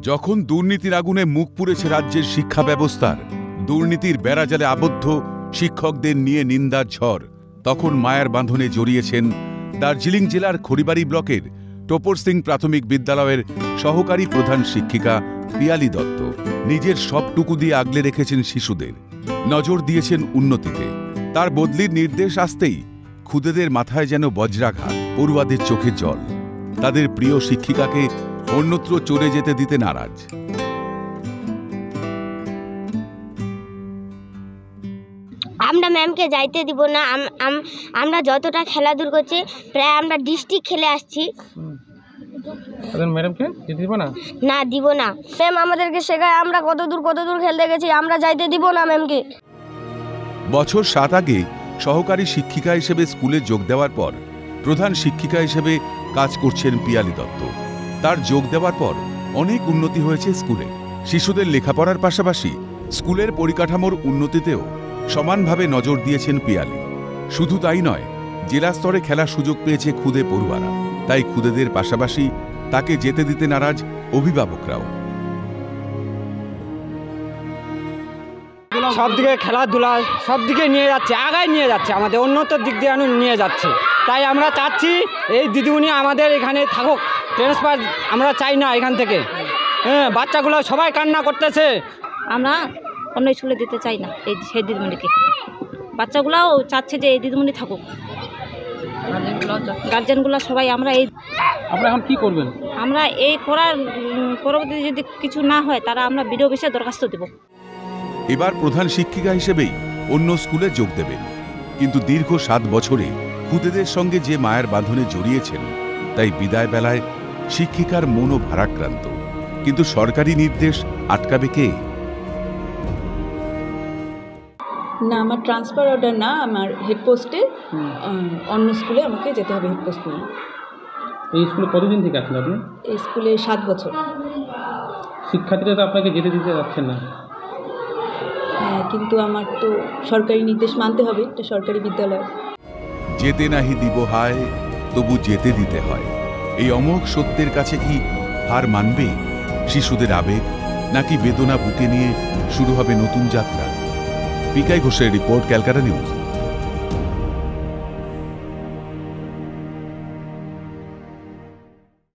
যখন দুর্নীতির আগুনে মুখ পুড়েছে রাজ্যের শিক্ষা ব্যবস্থার, দুর্নীতির বেড়াজালে আবদ্ধ শিক্ষকদের নিয়ে নিন্দার ঝড়, তখন মায়ার বাঁধনে জড়িয়েছেন দার্জিলিং জেলার খড়িবাড়ি ব্লকের টোপর সিং প্রাথমিক বিদ্যালয়ের সহকারী প্রধান শিক্ষিকা পিয়ালি দত্ত। নিজের সবটুকু দিয়ে আগলে রেখেছেন শিশুদের, নজর দিয়েছেন উন্নতিতে। তার বদলির নির্দেশ আসতেই খুদেদের মাথায় যেন বজ্রাঘাত, পড়ুয়াদের চোখে জল। তাদের প্রিয় শিক্ষিকাকে অন্যত্র চলে যেতে দিতে নারাজ। আমরা ম্যামকে যাইতে দিব না। আমরা যতটা খেলাধুলা করছি, প্রায় আমরা ডিস্ট্রিক্ট খেলে আসছি। ম্যাডামকে যেতে দিব না? না, দিব না। ম্যাম আমাদেরকে শেখায়, আমরা কত দূর খেলতে গেছি, আমরা যাইতে দিব না ম্যামকে। বছর 7 আগে সহকারী শিক্ষিকা হিসেবে স্কুলে যোগ দেওয়ার পর প্রধান শিক্ষিকা হিসেবে কাজ করছেন পিয়ালি দত্ত। তার যোগ দেওয়ার পর অনেক উন্নতি হয়েছে স্কুলে। শিশুদের লেখাপড়ার পাশাপাশি স্কুলের পরিকাঠামোর উন্নতিতেও সমানভাবে নজর দিয়েছেন পিয়ালি। শুধু তাই নয়, জেলা স্তরে খেলার সুযোগ পেয়েছে খুদে পড়ুয়ারা। তাই খুদেদের পাশাপাশি তাকে যেতে দিতে নারাজ অভিভাবকরাও। সবদিকে খেলাধুলা সবদিকে নিয়ে যাচ্ছে, আগায় নিয়ে যাচ্ছে, আমাদের উন্নতর দিক দিয়ে নিয়ে যাচ্ছে। তাই আমরা চাচ্ছি এই দিদিমণি আমাদের এখানে থাকুক, ট্রান্সফার আমরা চাই না এখান থেকে। বাচ্চাগুলো সবাই কান্না করতেছে। আমরা অন্য স্কুলে দিতে চাই না সেই দিদিমণিকে। বাচ্চাগুলাও চাচ্ছে যে এই দিদিমণি থাকুক, গার্জেনগুলো সবাই। আপনারা এখন কি করবেন? আমরা এই করার পরবর্তীতে যদি কিছু না হয়, তারা আমরা বিডিও অফিসে দরখাস্ত দেব। এবার প্রধান শিক্ষিকা হিসেবেই অন্য স্কুলে যোগ দেবেন। কিন্তু দীর্ঘ 7 বছরে খুদেদের সঙ্গে যে মায়ের বাঁধনে জড়িয়েছেন, তাই বিদায় বেলায় শিক্ষিকার মনও ভারাক্রান্ত। কিন্তু সরকারি নির্দেশ আটকাবে কে? না, আমার ট্রান্সফার অর্ডার না, আমার হেডপোস্টে অন্য স্কুলে আমাকে যেতে হবে। হেডপোস্ট নিয়ে। এই স্কুলে কতদিন থেকে আছেন আপনি? এই স্কুলে 7 বছর। শিক্ষার্থীরা তো আপনাকে যেতে দিতে যাচ্ছেন না। হ্যাঁ, কিন্তু আমার তো সরকারি নির্দেশ মানতে হবে, এটা সরকারি বিদ্যালয়। যেতে নাহি দিব হায়, তবু যেতে দিতে হয়। এই অমোঘ সত্যের কাছে কি হার মানবে শিশুদের আবেগ, নাকি বেদনা বুকে নিয়ে শুরু হবে নতুন যাত্রা? পিকাই ঘোষের রিপোর্ট, ক্যালকাটা নিউজ।